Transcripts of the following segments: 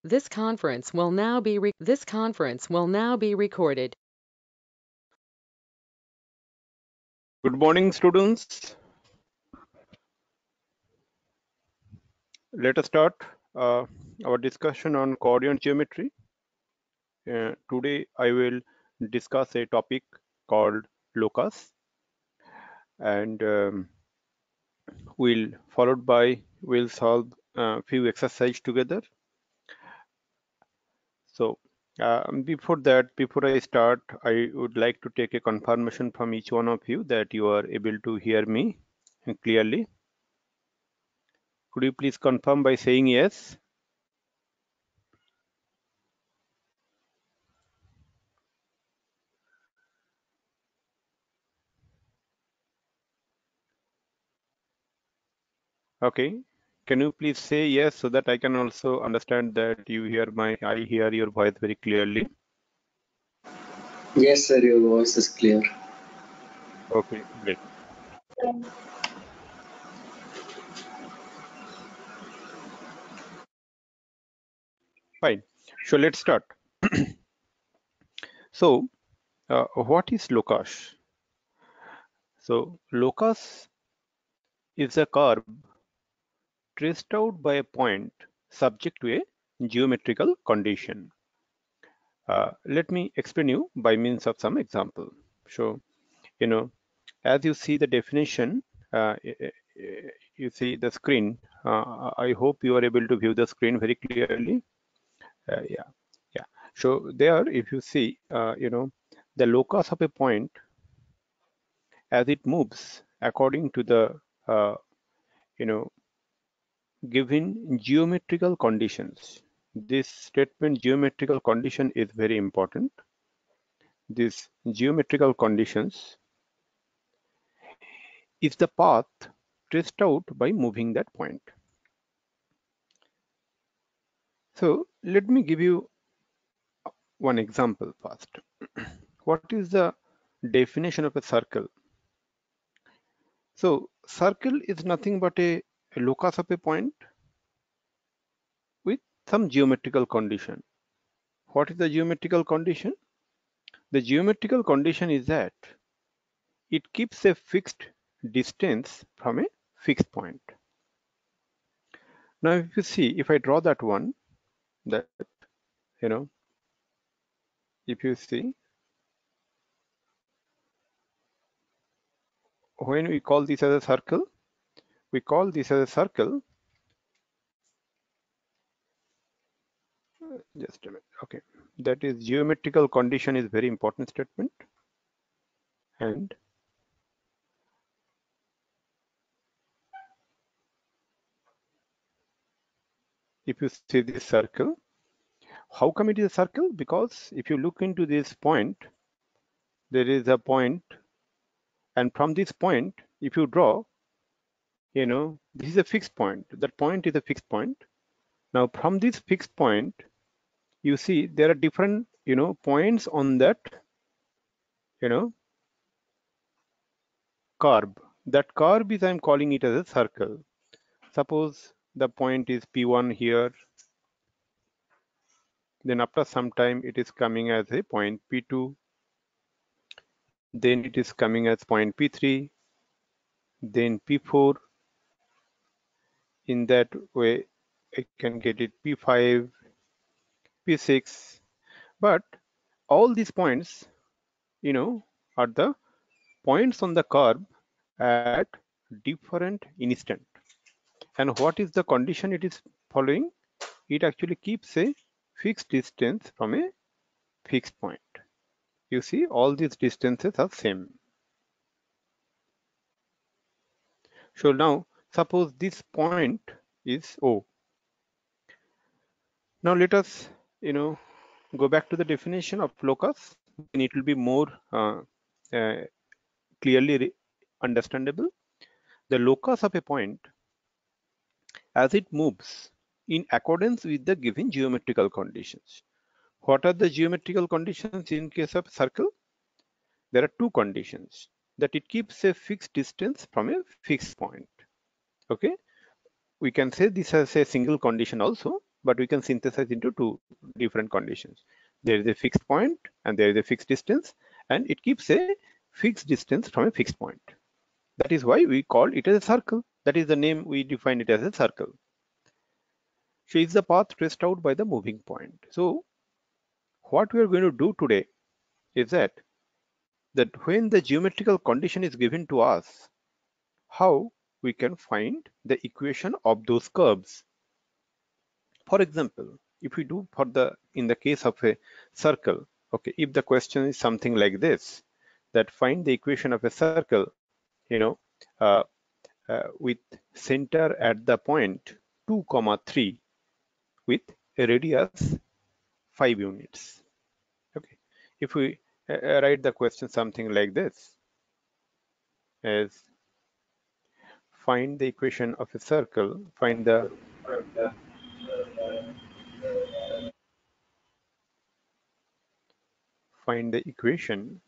This conference will now be recorded. Good morning, students. Let us start our discussion on coordinate geometry. Today, I will discuss a topic called locus, and we'll solve a few exercises together. So, before I start, I would like to take a confirmation from each one of you that you are able to hear me clearly. Could you please confirm by saying yes? Okay. Can you please say yes so that I can also understand that I hear your voice very clearly? Yes, sir, your voice is clear. Okay, great. Fine. So let's start. So, what is locus? So, locus is a curve traced out by a point subject to a geometrical condition. Let me explain you by means of some example. So, as you see the definition, you see the screen. I hope you are able to view the screen very clearly. Yeah. So there, if you see, the locus of a point as it moves according to the, given geometrical conditions. This statement, geometrical condition, is very important. These geometrical conditions is the path traced out by moving that point. So let me give you one example first. What is the definition of a circle? So circle is nothing but a locus of a point with some geometrical condition. What is the geometrical condition? The geometrical condition is that it keeps a fixed distance from a fixed point. Now, if you see, if I draw that one, that, if you see, when we call this as a circle, we call this as a circle. Just a minute. Okay, that is geometrical condition is very important statement. And if you see this circle, how come it is a circle? Because if you look into this point, there is a point, and from this point, if you draw, this is a fixed point. That point is a fixed point. Now, from this fixed point, you see there are different, points on that, curve. That curve is, I'm calling it as a circle. Suppose the point is P1 here. Then after some time, it is coming as a point P2. Then it is coming as point P3. Then P4. In that way, I can get it P5, P6. But all these points, are the points on the curve at different instant. And what is the condition it is following? It actually keeps a fixed distance from a fixed point. You see, all these distances are same. So now, suppose this point is O. Now let us, go back to the definition of locus, and it will be more clearly understandable. The locus of a point as it moves in accordance with the given geometrical conditions. What are the geometrical conditions in case of circle? There are two conditions: that it keeps a fixed distance from a fixed point. Okay, we can say this as a single condition also, but we can synthesize into two different conditions. There is a fixed point and there is a fixed distance, and it keeps a fixed distance from a fixed point. That is why we call it as a circle. That is the name we define it as a circle. So it's the path traced out by the moving point. So what we are going to do today is that when the geometrical condition is given to us, how we can find the equation of those curves. For example, if we do in the case of a circle, okay, if the question is something like this, that find the equation of a circle, uh, with center at the point 2, 3 with a radius 5 units. Okay, if we write the question something like this, as find the equation of a circle, find the equation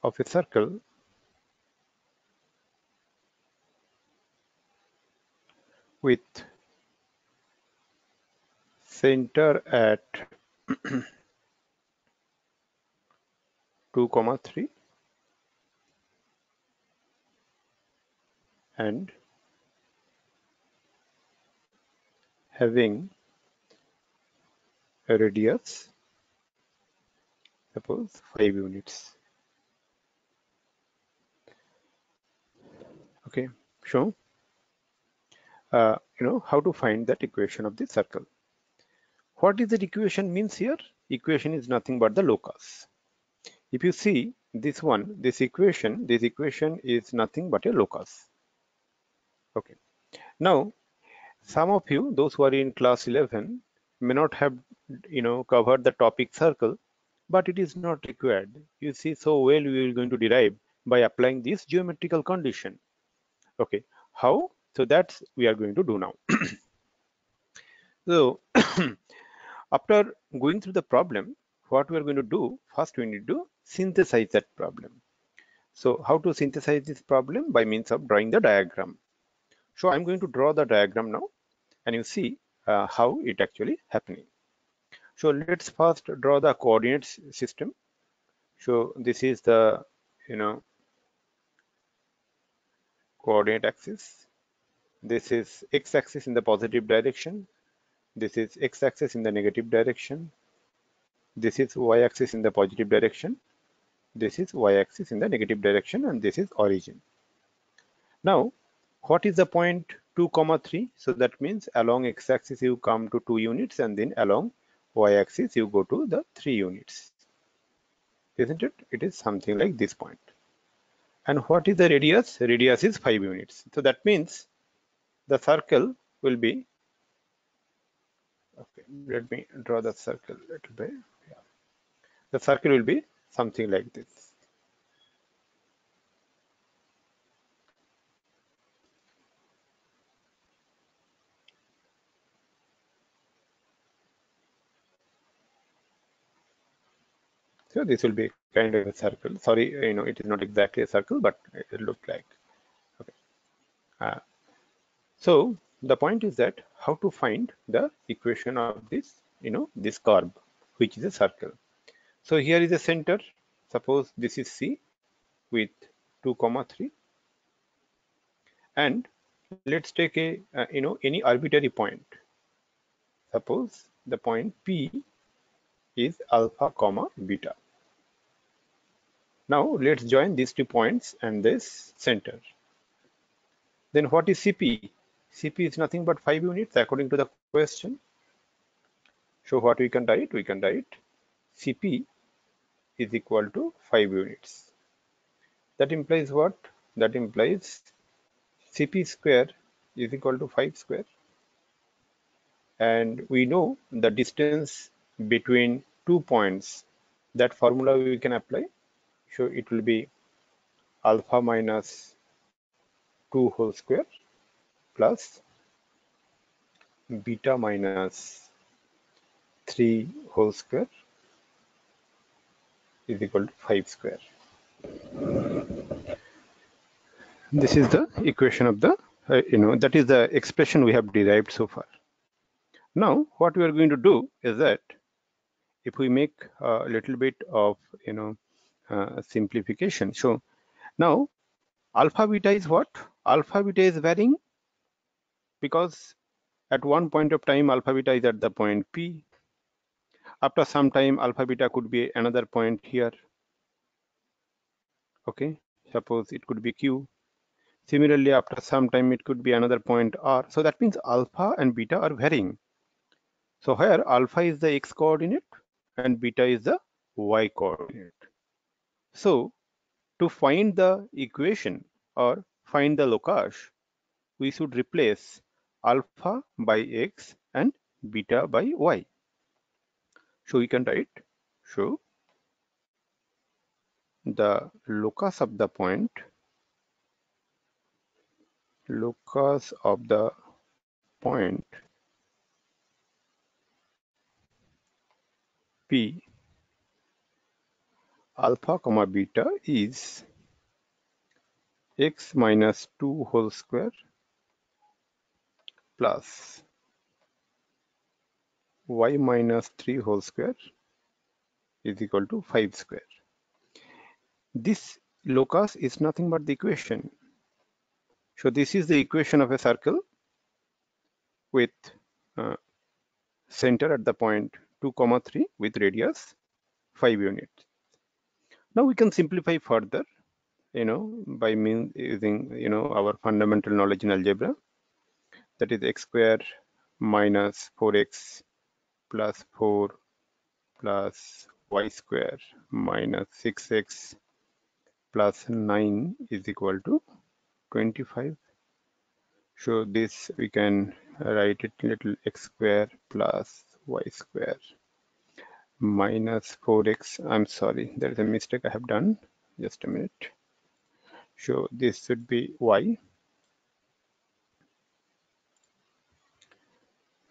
of a circle with center at 2, 3 and having a radius, suppose 5 units. Okay, so how to find that equation of the circle. What is that equation means here? Equation is nothing but the locus. If you see this one, this equation is nothing but a locus. Okay. Now, some of you, those who are in class 11, may not have, covered the topic circle, but it is not required. You see, so well we are going to derive by applying this geometrical condition. Okay. How? So that's we are going to do now. So after going through the problem, what we are going to do, first we need to synthesize that problem. So how to synthesize this problem? By means of drawing the diagram. So I'm going to draw the diagram now, and you see how it actually happening. So let's first draw the coordinates system. So this is the coordinate axis. This is x-axis in the positive direction. This is x-axis in the negative direction. This is y-axis in the positive direction. This is y-axis in the negative direction, and this is origin. Now, what is the point 2, 3? So that means along x-axis you come to 2 units, and then along y-axis you go to the 3 units. Isn't it? It is something like this point. And what is the radius? Radius is 5 units. So that means the circle will be, okay, let me draw the circle a little bit. Yeah. The circle will be something like this. So this will be kind of a circle. Sorry, it is not exactly a circle, but it looked like. Okay. So the point is that how to find the equation of this, this curve, which is a circle. So here is a center. Suppose this is C with 2, 3, and let's take a any arbitrary point. Suppose the point P is alpha, beta. Now let's join these 2 points and this center. Then what is CP? CP is nothing but 5 units according to the question. So what we can write? We can write CP is equal to 5 units. That implies what? That implies CP square is equal to 5 square. And we know the distance between 2 points. That formula we can apply. So it will be alpha minus 2 whole square plus beta minus 3 whole square is equal to 5 square. This is the equation of the, that is the expression we have derived so far. Now, what we are going to do is that if we make a little bit of, simplification. So now alpha beta is what? Alpha beta is varying because at one point of time alpha beta is at the point P. After some time alpha beta could be another point here. Okay, suppose it could be Q. Similarly, after some time it could be another point R. So that means alpha and beta are varying. So here alpha is the x coordinate and beta is the y coordinate. So to find the equation or find the locus, we should replace alpha by x and beta by y. So we can write, so the locus of the point, P alpha comma beta is x minus 2 whole square plus y minus 3 whole square is equal to 5 square. This locus is nothing but the equation. So this is the equation of a circle with uh, center at the point 2, 3 with radius 5 units. Now we can simplify further, by using, our fundamental knowledge in algebra. That is x square minus 4x plus 4 plus y square minus 6x plus 9 is equal to 25. So this we can write it little x square plus y square minus 4x. I'm sorry, there is a mistake I have done. Just a minute. So this should be y.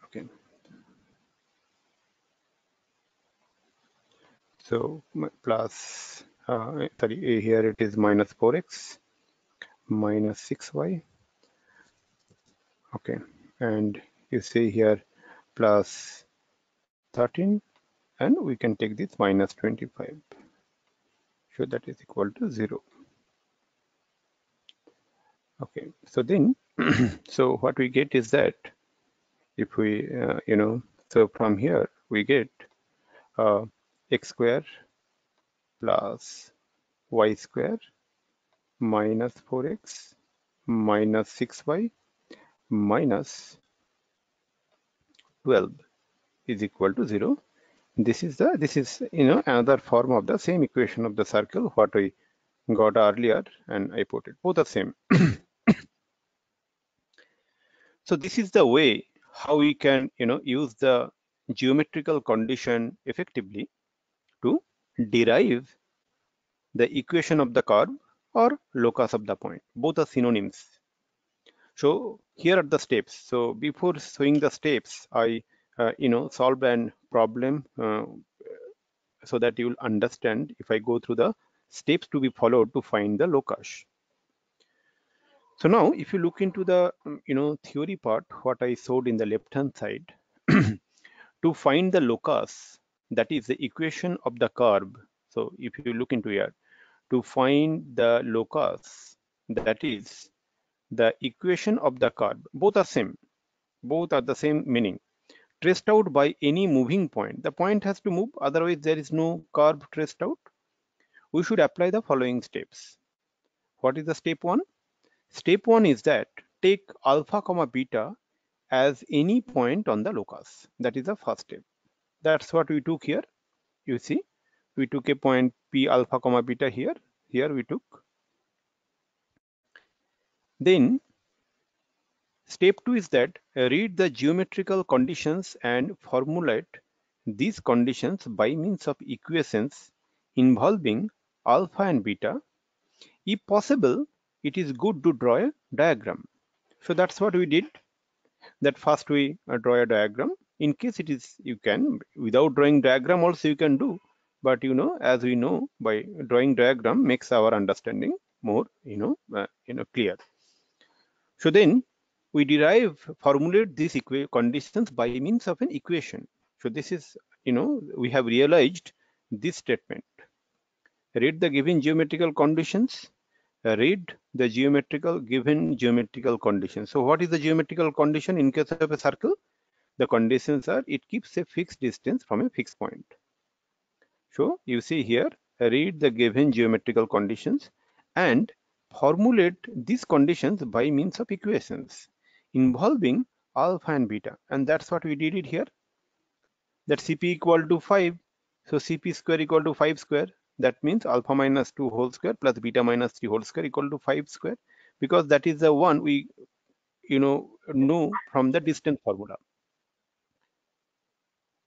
Okay. So plus, sorry, here it is minus 4x minus 6y. Okay. And you see here plus 13, and we can take this minus 25. So that is equal to 0. Okay. So then, so what we get is that if we, so from here we get x square plus y square minus 4x minus 6y minus 12 is equal to 0. This is another form of the same equation of the circle what we got earlier, and I put it both the same. So this is the way how we can use the geometrical condition effectively to derive the equation of the curve or locus of the point. Both are synonyms. So here are the steps. So before showing the steps, I solve an problem so that you will understand if I go through the steps to be followed to find the locus. So now if you look into the theory part, what I showed in the left hand side, to find the locus, that is the equation of the curve. So if you look into here, to find the locus, that is the equation of the curve, both are the same meaning, traced out by any moving point. The point has to move, otherwise there is no curve traced out. We should apply the following steps. What is the step 1? Step 1 is that take alpha comma beta as any point on the locus. That is the first step. That's what we took here. You see, we took a point P alpha comma beta here. Here we took. Then step 2 is that read the geometrical conditions and formulate these conditions by means of equations involving alpha and beta. If possible, it is good to draw a diagram. So that's what we did. That first we draw a diagram. In case it is, you can, without drawing diagram also you can do. But as we know, by drawing diagram makes our understanding more clear. So then we formulate these conditions by means of an equation. So this is, we have realized this statement. Read the given geometrical conditions. Read the given geometrical conditions. So what is the geometrical condition in case of a circle? The conditions are it keeps a fixed distance from a fixed point. So you see here, read the given geometrical conditions and formulate these conditions by means of equations involving alpha and beta. And that's what we did it here. That Cp equal to 5. So Cp square equal to 5 square. That means alpha minus 2 whole square plus beta minus 3 whole square equal to 5 square. Because that is the one we know from the distance formula.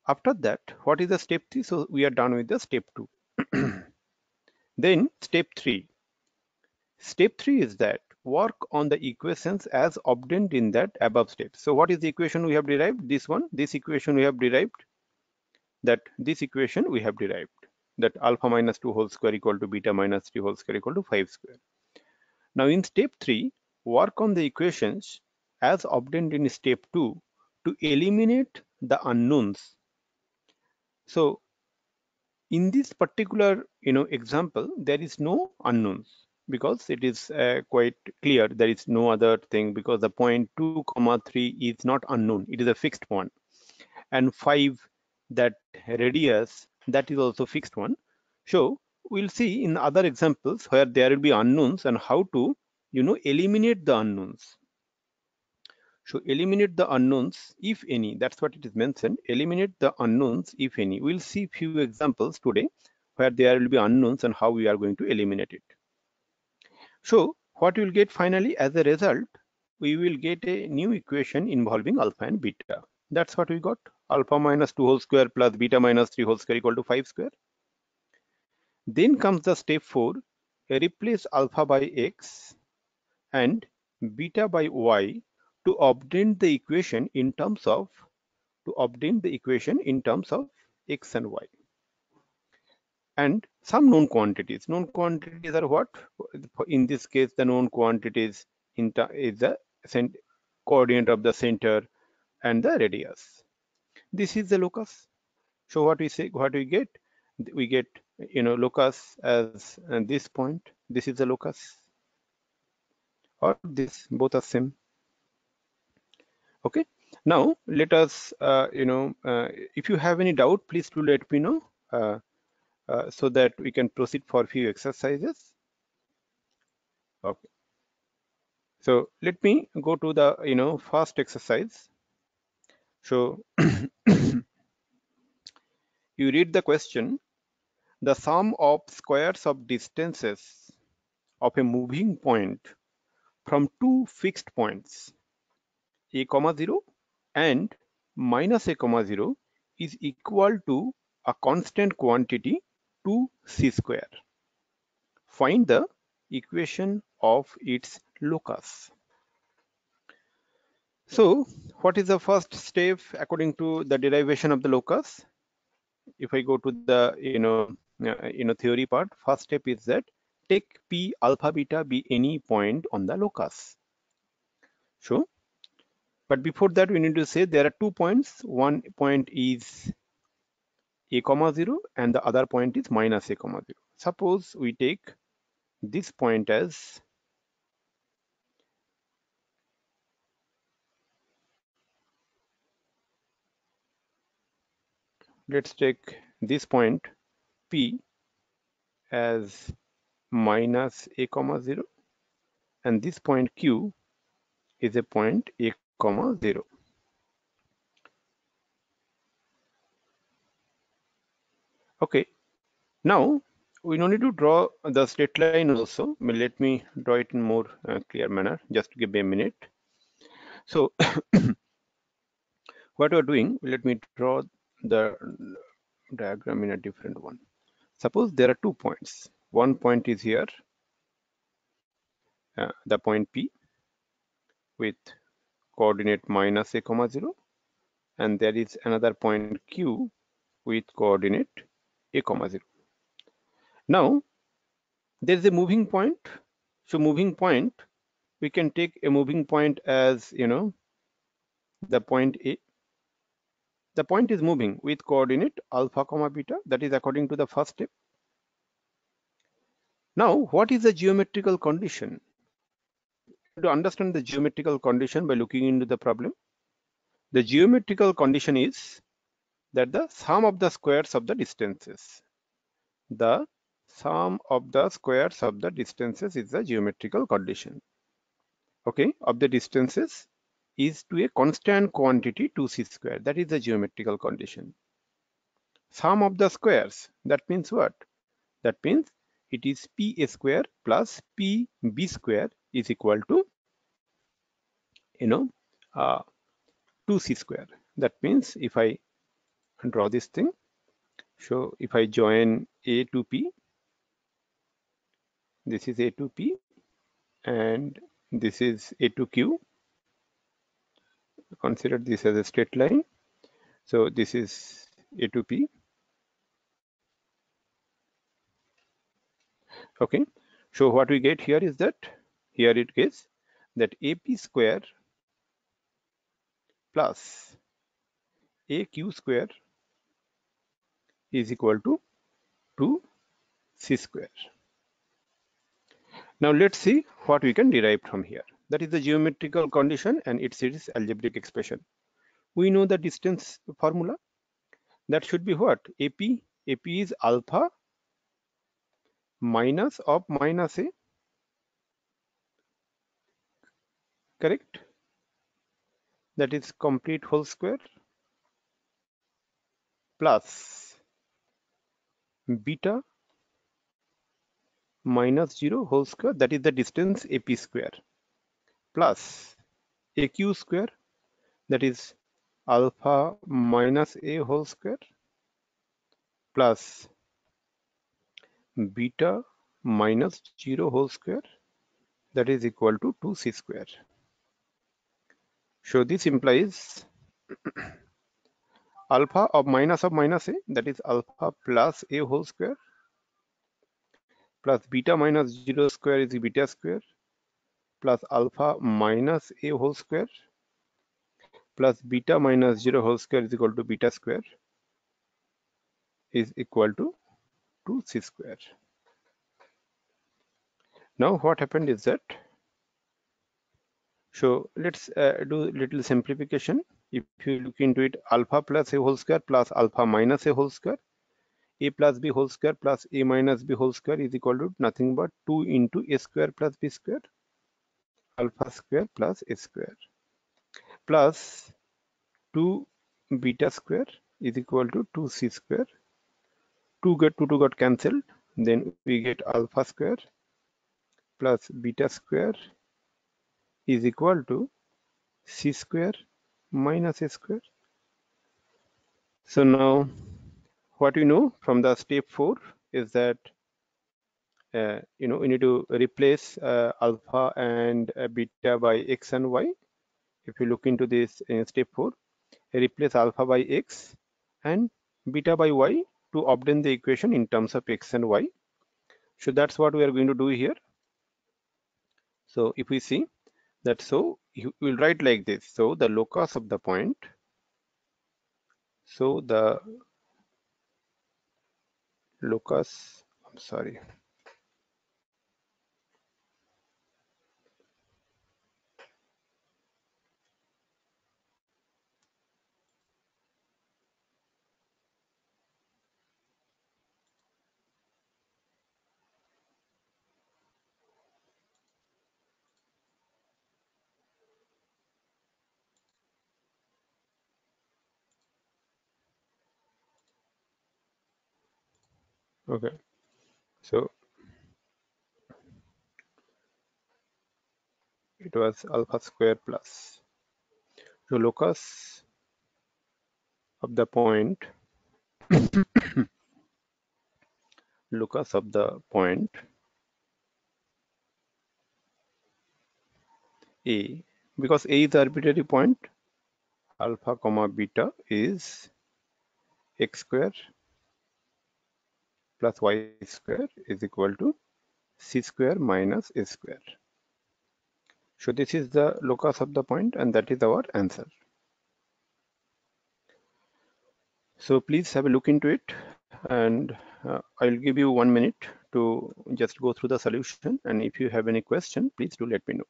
After that, what is the step 3? So we are done with the step 2. Then step 3. Step 3 is that work on the equations as obtained in that above step. So what is the equation we have derived? This one, this equation we have derived. That alpha minus 2 whole square equal to beta minus 3 whole square equal to 5 square. Now in step 3, work on the equations as obtained in step 2 to eliminate the unknowns. So in this particular example, there is no unknowns because it is quite clear there is no other thing, because the point 2, 3 is not unknown, it is a fixed one, and 5, that radius, that is also fixed one. So we'll see in other examples where there will be unknowns and how to eliminate the unknowns. So eliminate the unknowns if any, that's what it is mentioned, eliminate the unknowns if any. We'll see few examples today where there will be unknowns and how we are going to eliminate it. So what we'll get finally as a result, we will get a new equation involving alpha and beta. That's what we got, alpha minus 2 whole square plus beta minus 3 whole square equal to 5 square. Then comes the step 4, replace alpha by x and beta by y to obtain the equation in terms of x and y and some known quantities. Known quantities are what? In this case, the known quantities is the coordinate of the center and the radius. This is the locus. So what we get? We get locus as this point. This is the locus, or this, both are same. Okay. Now let us if you have any doubt, please do let me know. So that we can proceed for few exercises. Okay. So let me go to the first exercise. So you read the question. The sum of squares of distances of a moving point from two fixed points a comma 0 and minus a comma 0 is equal to a constant quantity 2c square. Find the equation of its locus. So what is the first step according to the derivation of the locus? If I go to the theory part, first step is that take p alpha beta be any point on the locus. So, but before that we need to say there are 2 points. One point is a comma 0 and the other point is minus a comma 0. Suppose we take this point as let's take this point P as minus a comma 0 and this point Q is a point a comma 0. Okay, now we don't need to draw the straight line also. Let me draw it in more clear manner. Just give me a minute. So what we're doing, let me draw the diagram in a different one. Suppose there are 2 points. One point is here, the point P with coordinate minus a comma 0, and there is another point Q with coordinate a comma 0. Now there is a moving point So moving point, we can take a moving point as, the point A. The point is moving with coordinate alpha comma beta. That is according to the first step. Now, what is the geometrical condition? To understand the geometrical condition by looking into the problem, the geometrical condition is that the sum of the squares of the distances. The sum of the squares of the distances is the geometrical condition. Okay, of the distances is to a constant quantity 2c square. That is the geometrical condition. Sum of the squares, that means what? That means it is p square plus pb square is equal to, you know, uh, 2c square. That means if I draw this thing, so if I join a to p, this is a to p, and this is a to q. Consider this as a straight line. So this is a to p. Okay. So what we get here is that here it is that ap square plus aq square is equal to 2c square. Now let's see what we can derive from here. That is the geometrical condition and its series algebraic expression. We know the distance formula. That should be what? AP. AP is alpha minus of minus a, correct? That is complete whole square plus beta minus 0 whole square, that is the distance AP square, plus AQ square, that is alpha minus a whole square, plus beta minus 0 whole square, that is equal to 2c square. So this implies alpha of minus a, that is alpha plus a whole square, plus beta minus 0 square is beta square, plus alpha minus a whole square, plus beta minus 0 whole square is equal to beta square, is equal to 2c square. Now what happened is that, so let's do little simplification. If you look into it, alpha plus a whole square plus alpha minus a whole square, a plus b whole square plus a minus b whole square is equal to nothing but 2 into a square plus b square, alpha square plus a square, plus 2 beta square is equal to 2c square. 2 got cancelled, then we get alpha square plus beta square is equal to c square minus a square. So now what we know from the step 4 is that we need to replace alpha and beta by x and y. If you look into this in step 4, replace alpha by x and beta by y to obtain the equation in terms of x and y. So that's what we are going to do here. So if we see that, so you will write like this. So the locus of the point, so the locus, I'm sorry. Okay, so it was alpha square plus. So locus of the point, locus of the point A, because A is the arbitrary point, alpha comma beta is x square plus y square is equal to c square minus a square. So this is the locus of the point, and that is our answer. So please have a look into it, and I'll give you 1 minute to just go through the solution, and if you have any question, please do let me know.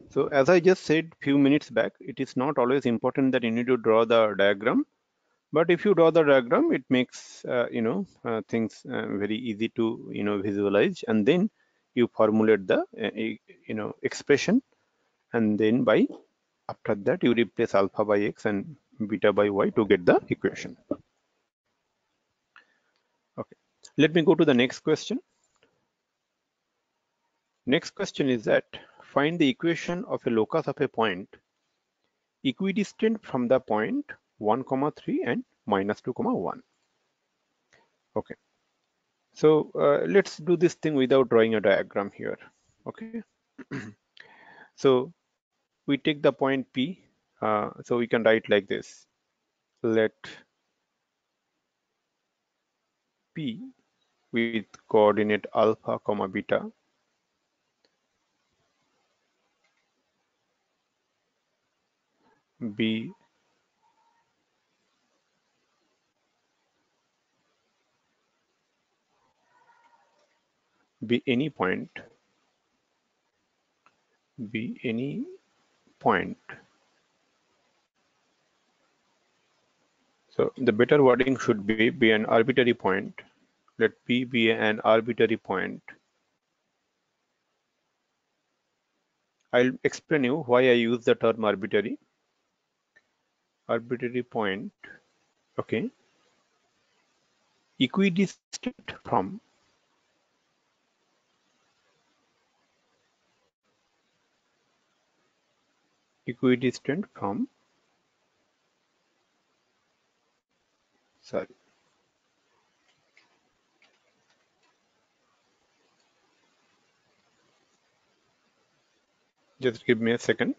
So as I just said few minutes back, it is not always important that you need to draw the diagram, but if you draw the diagram, it makes things very easy to visualize, and then you formulate the expression, and then by after that you replace alpha by x and beta by y to get the equation. Okay, let me go to the next question. Next question is that find the equation of a locus of a point equidistant from the point 1, 3 and minus 2, 1. Okay, so let's do this thing without drawing a diagram here. Okay, so we take the point P, so we can write like this. Let P with coordinate alpha, beta be any point, be any point. So the better wording should be an arbitrary point. Let P be an arbitrary point. I'll explain you why I use the term arbitrary. Arbitrary point, okay, equidistant from sorry, just give me a second.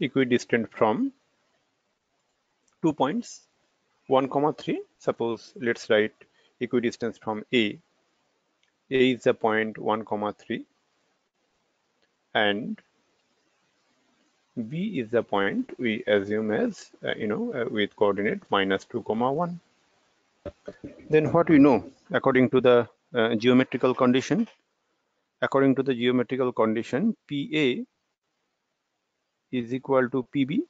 Equidistant from 2 points 1, 3. Suppose let's write equidistance from A. A is the point 1, 3, and B is the point we assume as with coordinate minus 2, 1. Then what we know according to the geometrical condition? According to the geometrical condition, PA is equal to PB.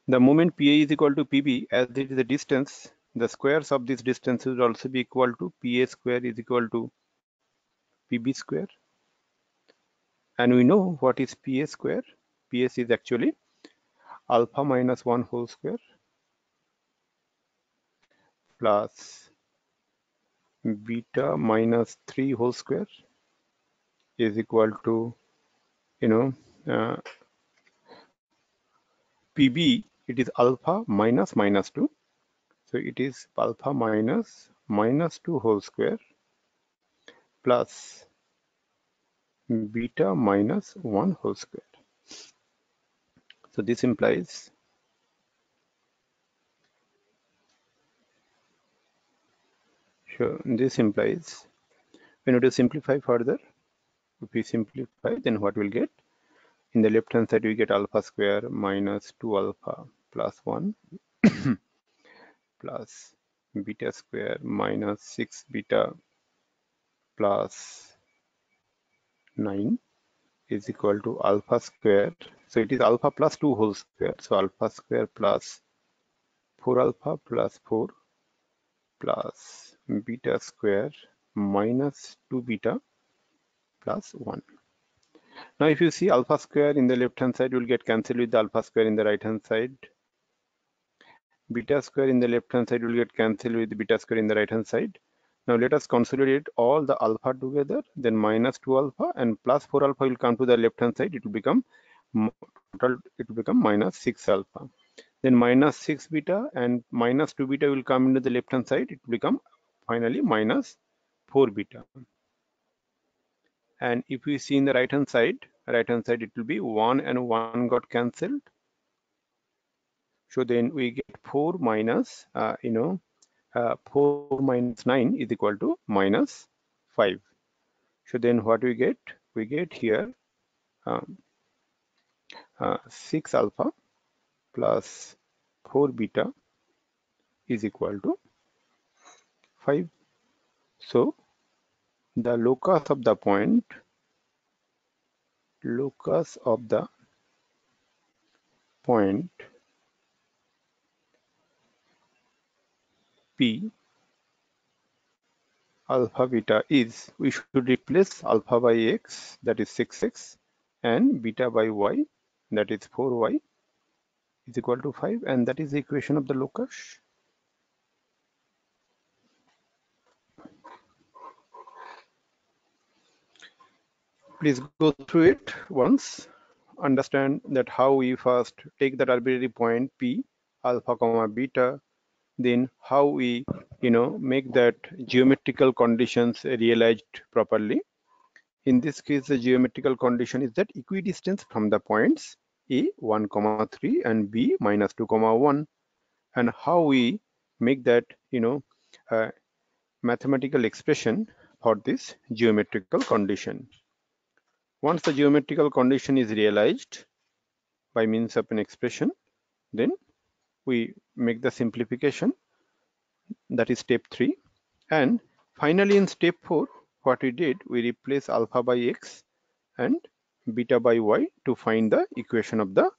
The moment PA is equal to PB, as it is a distance, the squares of this distance will also be equal to PA square is equal to PB square. And we know what is PA square. PS is actually alpha minus 1 whole square plus beta minus 3 whole square is equal to, uh, PB, it is alpha minus minus 2. So it is alpha minus 2 whole square plus beta minus 1 whole square. So this implies when you to simplify further, if we simplify, then what we'll get? In the left hand side, we get alpha square minus 2 alpha plus 1 plus beta square minus 6 beta plus 9 is equal to alpha square. So it is alpha plus 2 whole square. So alpha square plus 4 alpha plus 4 plus beta square minus 2 beta plus 1. Now if you see alpha square in the left hand side, you will get cancelled with the alpha square in the right hand side. Beta square in the left hand side will get cancelled with beta square in the right hand side. Now let us consolidate all the alpha together, then minus 2 alpha and plus 4 alpha will come to the left hand side. It will become total, it will become minus 6 alpha. Then minus 6 beta and minus 2 beta will come into the left hand side. It will become finally minus 4 beta. And if we see in the right hand side it will be 1 and 1 got cancelled. So then we get 4 minus 4 minus 9 is equal to minus 5. So then what we get? We get here 6 alpha plus 4 beta is equal to 5. So the locus of the point P alpha beta is, we should replace alpha by x, that is 6x, and beta by y, that is 4y, is equal to 5, and that is the equation of the locus. Please go through it once. Understand that how we first take that arbitrary point P alpha comma beta, then how we make that geometrical conditions realized properly. In this case, the geometrical condition is that equidistance from the points A 1, 3 and B minus 2, 1, and how we make that mathematical expression for this geometrical condition. Once the geometrical condition is realized by means of an expression, then we make the simplification, that is step 3, and finally in step 4 what we did, we replace alpha by x and beta by y to find the equation of the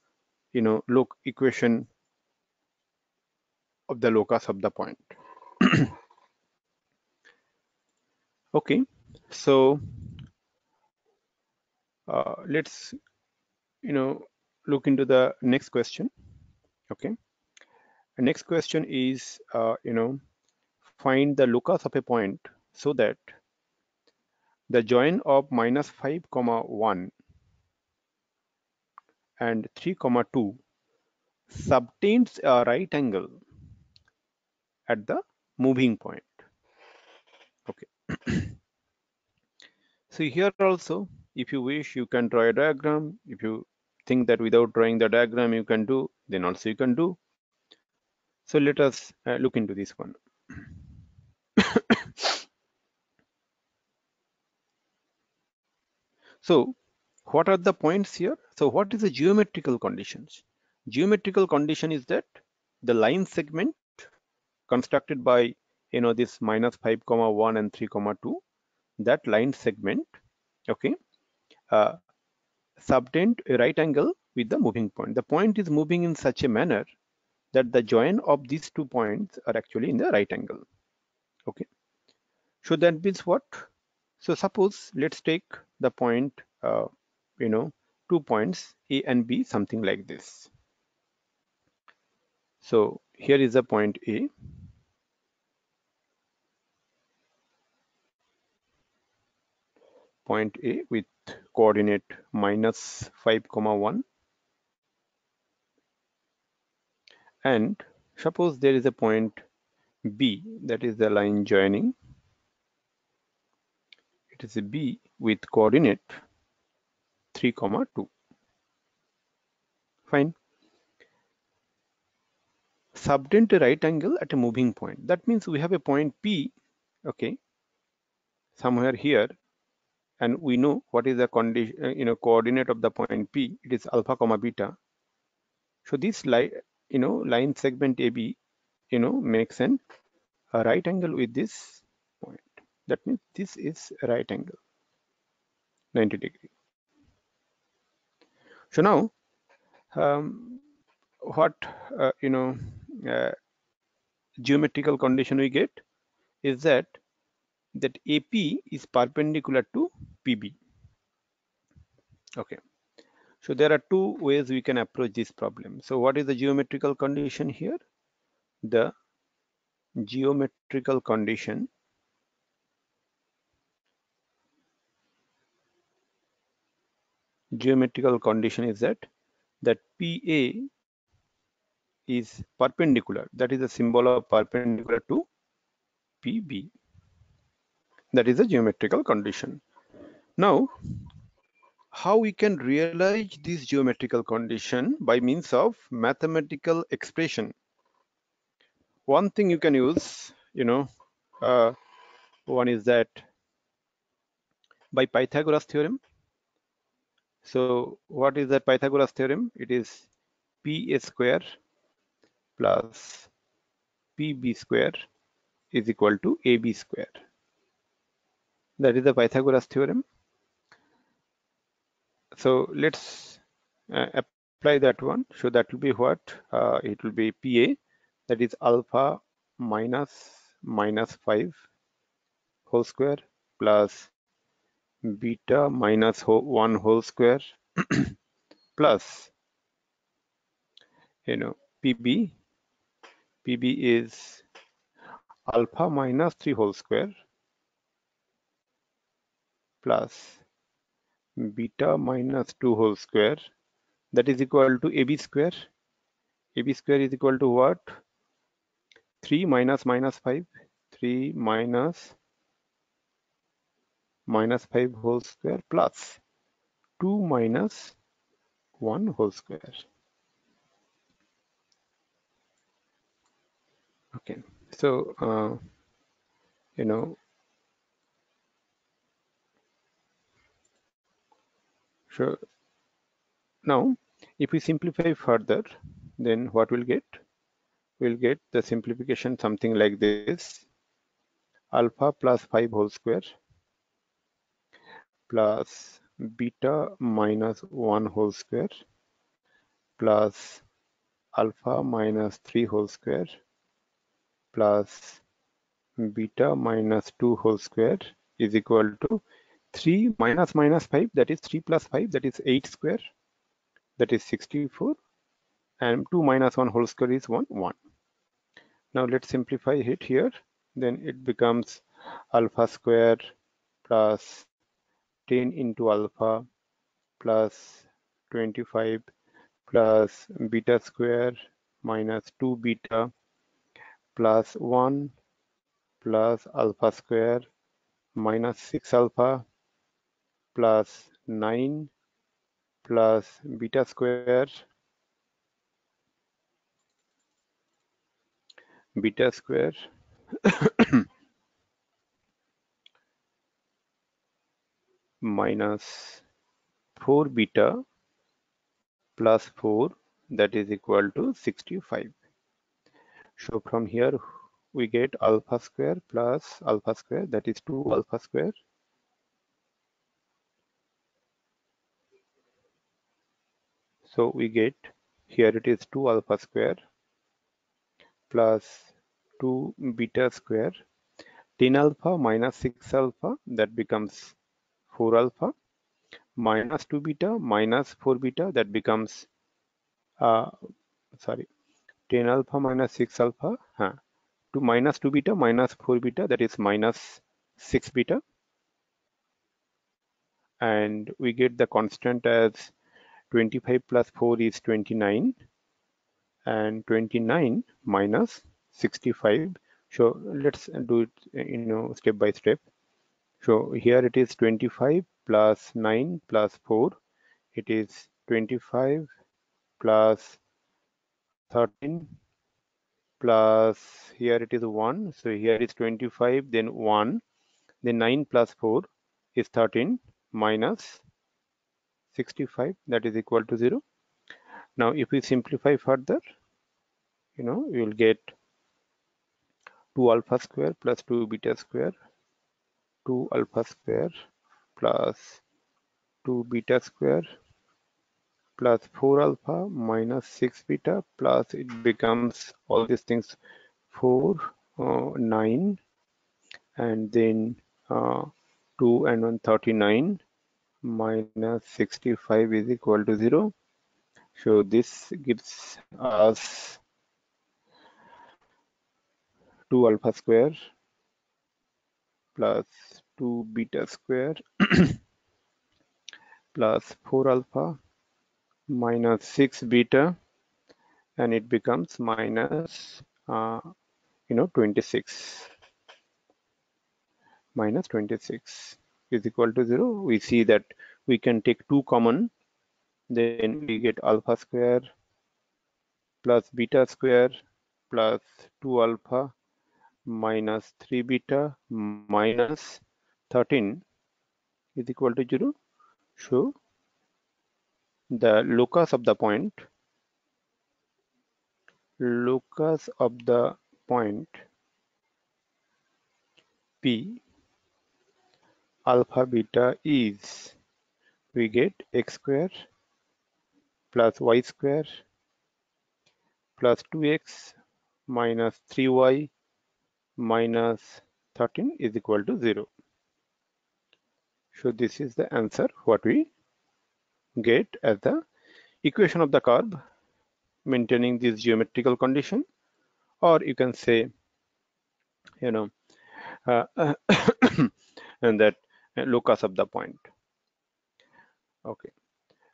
equation of the locus of the point. Okay, so let's look into the next question. Okay, the next question is find the locus of a point so that the join of minus 5, 1 and 3, 2 subtends a right angle at the moving point. Okay. So here also, if you wish, you can draw a diagram. If you think that without drawing the diagram you can do, then also you can do. So let us look into this one. So what are the points here? So what is the geometrical conditions? Geometrical condition is that the line segment constructed by this minus 5, 1 and 3, 2, that line segment, okay, subtend a right angle with the moving point. The point is moving in such a manner that the join of these 2 points are actually in the right angle. Okay, so that means what? So suppose let's take the point 2 points A and B, something like this. So here is the point A, with coordinate minus 5, 1, and suppose there is a point B, that is the line joining. It is a B with coordinate 3, 2. Fine. Subtend a right angle at a moving point. That means we have a point P, okay, somewhere here, and we know what is the condition, coordinate of the point P. It is alpha comma beta. So this line segment AB, makes a right angle with this point. That means this is a right angle, 90 degree. So now, what geometrical condition we get is that AP is perpendicular to PB. Okay. So there are two ways we can approach this problem. So what is the geometrical condition here? The geometrical condition is that PA is perpendicular. That is a symbol of perpendicular to PB. That is a geometrical condition. Now, how we can realize this geometrical condition by means of mathematical expression? One thing you can use, one is that by Pythagoras theorem. So what is that Pythagoras theorem? It is PA square plus PB square is equal to AB square. That is the Pythagoras theorem. So let's apply that one. So that will be what? It will be PA, that is alpha minus 5 whole square plus beta minus 1 whole square plus PB is alpha minus 3 whole square plus beta minus 2 whole square, that is equal to AB square. AB square is equal to what? 3 minus 5, 3 minus 5 whole square plus 2 minus 1 whole square. Okay, so so now if we simplify further, then what we'll get? We'll get the simplification something like this: alpha plus 5 whole square plus beta minus 1 whole square plus alpha minus 3 whole square plus beta minus 2 whole square is equal to 3 minus 5, that is 3 plus 5, that is 8 square, that is 64, and 2 minus 1 whole square is 1. Now let's simplify it here. Then it becomes alpha square plus 10 into alpha plus 25 plus beta square minus 2 beta plus 1 plus alpha square minus 6 alpha plus 9 plus beta square minus 4 beta plus 4, that is equal to 65. So from here we get alpha square plus alpha square, that is 2 alpha square so we get here it is 2 alpha square plus 2 beta square, 10 alpha minus 6 alpha, that becomes 4 alpha, minus 2 beta minus 4 beta, that becomes 10 alpha minus 6 alpha, to minus 2 beta minus 4 beta, that is minus 6 beta, and we get the constant as 25 plus 4 is 29, and 29 minus 65. So let's do it step by step. So here it is 25 plus 9 plus 4, it is 25 plus 13 plus here it is 1, so here is 25, then 1, then 9 plus 4 is 13, minus 65, that is equal to 0. Now if we simplify further, you will get 2 alpha square plus 2 beta square, 2 alpha square plus 2 beta square plus 4 alpha minus 6 beta, plus it becomes all these things 4, 9, and then 2 and 1 39 minus 65 is equal to 0. So this gives us 2 alpha square plus 2 beta square plus 4 alpha minus 6 beta, and it becomes minus 26. Minus 26 is equal to 0. We see that we can take 2 common, then we get alpha square plus beta square plus 2 alpha minus 3 beta minus 13 is equal to 0. So the locus of the point P alpha beta is, we get x square plus y square plus 2x minus 3y minus 13 is equal to 0. So this is the answer what we get as the equation of the curve maintaining this geometrical condition, or you can say uh, and that locus of the point. Okay,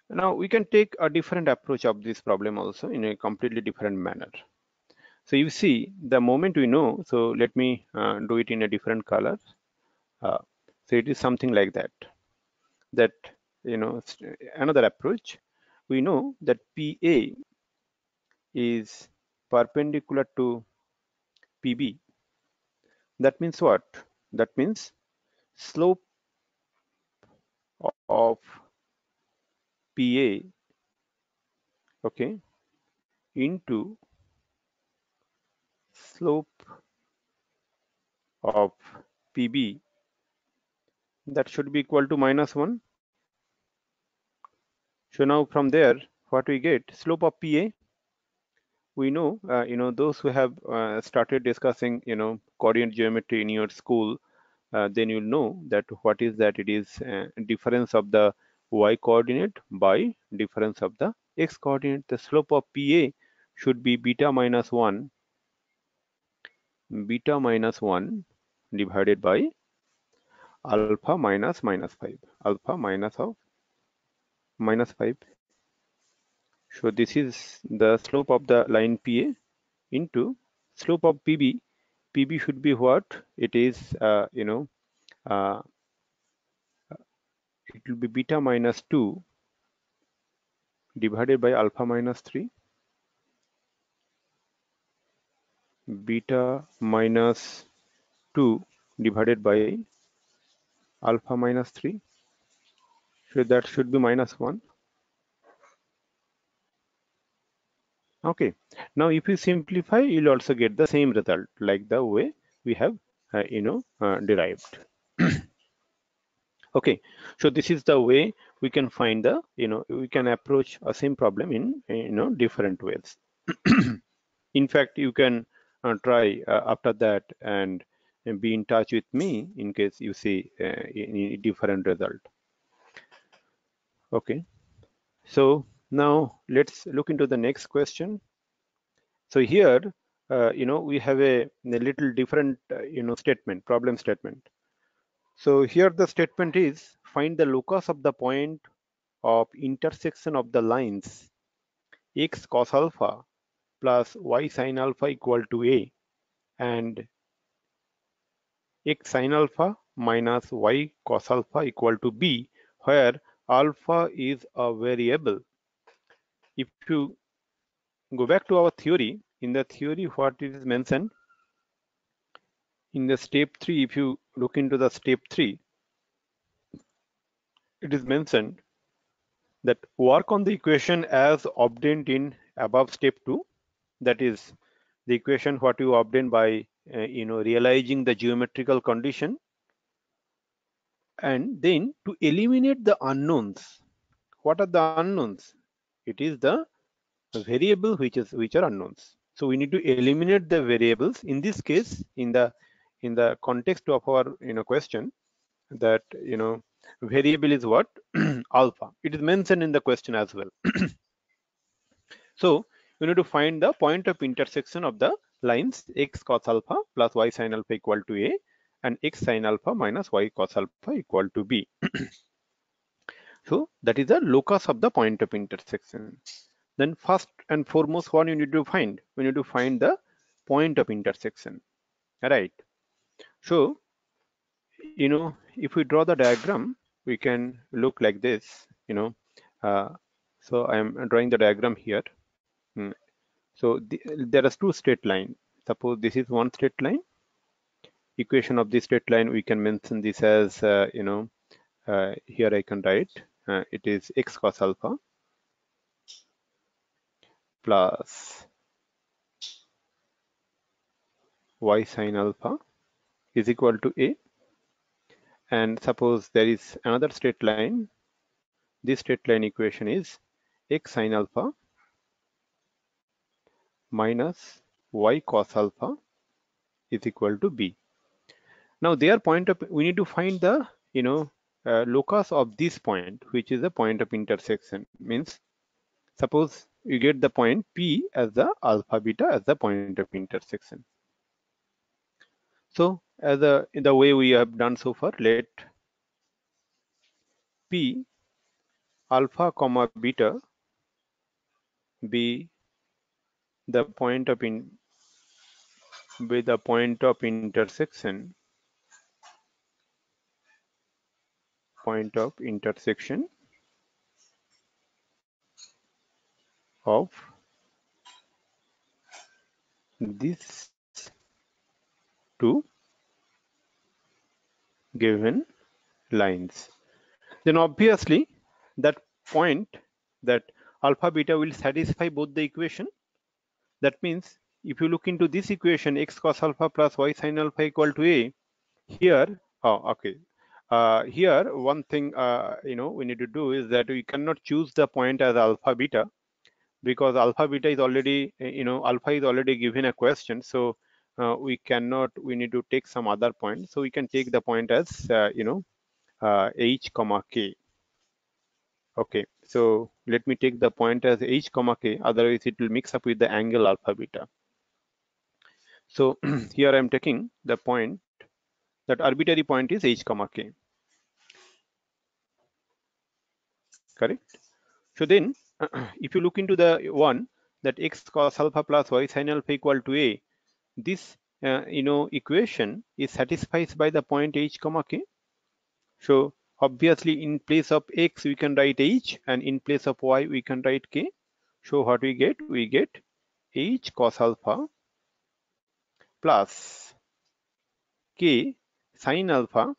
now we can take a different approach of this problem also in a completely different manner. So you see the moment we know, so let me do it in a different color. So it is something like that, another approach, we know that PA is perpendicular to PB. That means what? That means slope of PA, okay, into slope of PB, that should be equal to -1. So now from there, what we get? Slope of PA, we know, those who have started discussing, coordinate geometry in your school, then you'll know that what is that? It is difference of the y coordinate by difference of the x coordinate. The slope of PA should be beta minus 1 divided by alpha minus minus 5, alpha minus of minus 5. So this is the slope of the line PA into slope of PB. PB should be what? It is, uh, it will be beta minus 2 divided by alpha minus 3, beta minus 2 divided by alpha minus 3. So that should be -1. Okay, now if you simplify, you'll also get the same result like the way we have derived. Okay, so this is the way we can find the, we can approach a same problem in different ways. In fact, you can try after that and be in touch with me in case you see any different result. Okay, so now let's look into the next question. So here, we have a little different, problem statement. So here the statement is, find the locus of the point of intersection of the lines x cos alpha plus y sin alpha equal to A and x sin alpha minus y cos alpha equal to B, where alpha is a variable. If you go back to our theory, in the theory what it is mentioned, in the step 3, if you look into the step 3, it is mentioned that work on the equation as obtained in above step 2, that is the equation what you obtain by realizing the geometrical condition, and then to eliminate the unknowns. What are the unknowns? It is the variable which are unknowns. So we need to eliminate the variables. In this case, in the context of our question, that variable is what? Alpha. It is mentioned in the question as well. So we need to find the point of intersection of the lines x cos alpha plus y sin alpha equal to a, and x sin alpha minus y cos alpha equal to b. So that is the locus of the point of intersection. Then first and foremost, what you need to find? We need to find the point of intersection, right? So if we draw the diagram, we can look like this. Uh, so I am drawing the diagram here. Mm. So there are two straight line. Suppose this is one straight line. Equation of this straight line, we can mention this as here I can write it is x cos alpha plus y sin alpha is equal to a. And suppose there is another straight line. This straight line equation is x sin alpha minus y cos alpha is equal to b. Now their point of, we need to find the locus of this point, which is the point of intersection. Means suppose you get the point P as the alpha beta as the point of intersection. So as in the way we have done so far, let P alpha comma beta be the point of intersection of these two given lines. Then obviously that point, that alpha beta will satisfy both the equation. That means if you look into this equation, x cos alpha plus y sin alpha equal to a, here, okay. Here one thing we need to do is that we cannot choose the point as alpha beta, because alpha beta is already alpha is already given a question. So we need to take some other point. So we can take the point as h comma k. Okay, so let me take the point as h comma k, otherwise it will mix up with the angle alpha beta. So here I am taking the point, that arbitrary point is h comma k, correct? So then if you look into the one, that x cos alpha plus y sin alpha equal to a, this equation is satisfied by the point h comma k. So obviously in place of x we can write h, and in place of y we can write k. So what we get? We get h cos alpha plus k sin alpha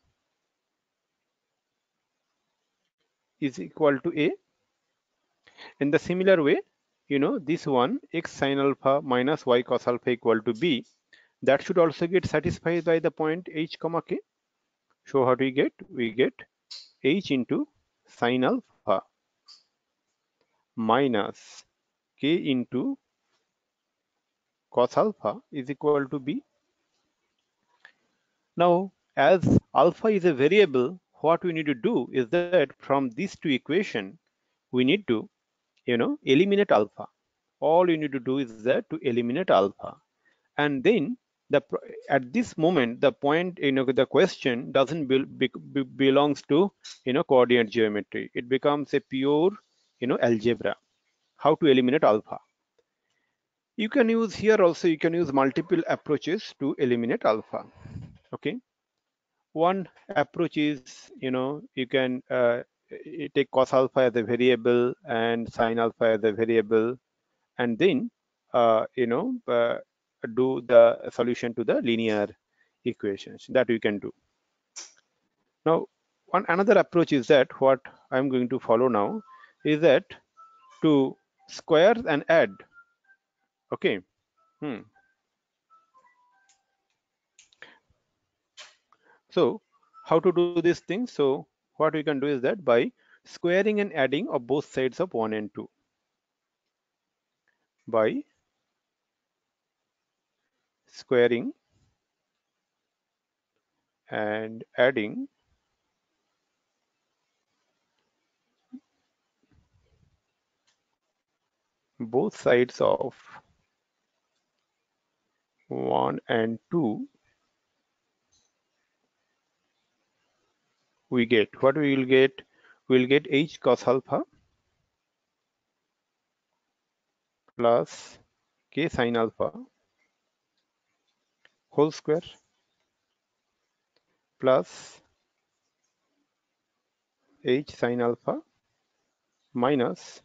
is equal to a. In the similar way, this one, x sin alpha minus y cos alpha equal to b, that should also get satisfied by the point h comma k. So what we get? We get h into sin alpha minus k into cos alpha is equal to b. Now, as alpha is a variable, what we need to do is that from these two equations, we need to, eliminate alpha. All you need to do is that to eliminate alpha. And then at this moment, the point, the question doesn't belongs to, coordinate geometry. It becomes a pure, algebra. How to eliminate alpha? You can use here also, you can use multiple approaches to eliminate alpha. Okay. One approach is, you can take cos alpha as a variable and sin alpha as a variable, and then do the solution to the linear equations. That we can do. Now one another approach is that what I'm going to follow now is that to square and add. Okay. So how to do this thing? So what we can do is that by squaring and adding of both sides of 1 and 2. By squaring and adding both sides of 1 and 2, we get what we will get. We'll get h cos alpha plus k sin alpha whole square plus h sin alpha minus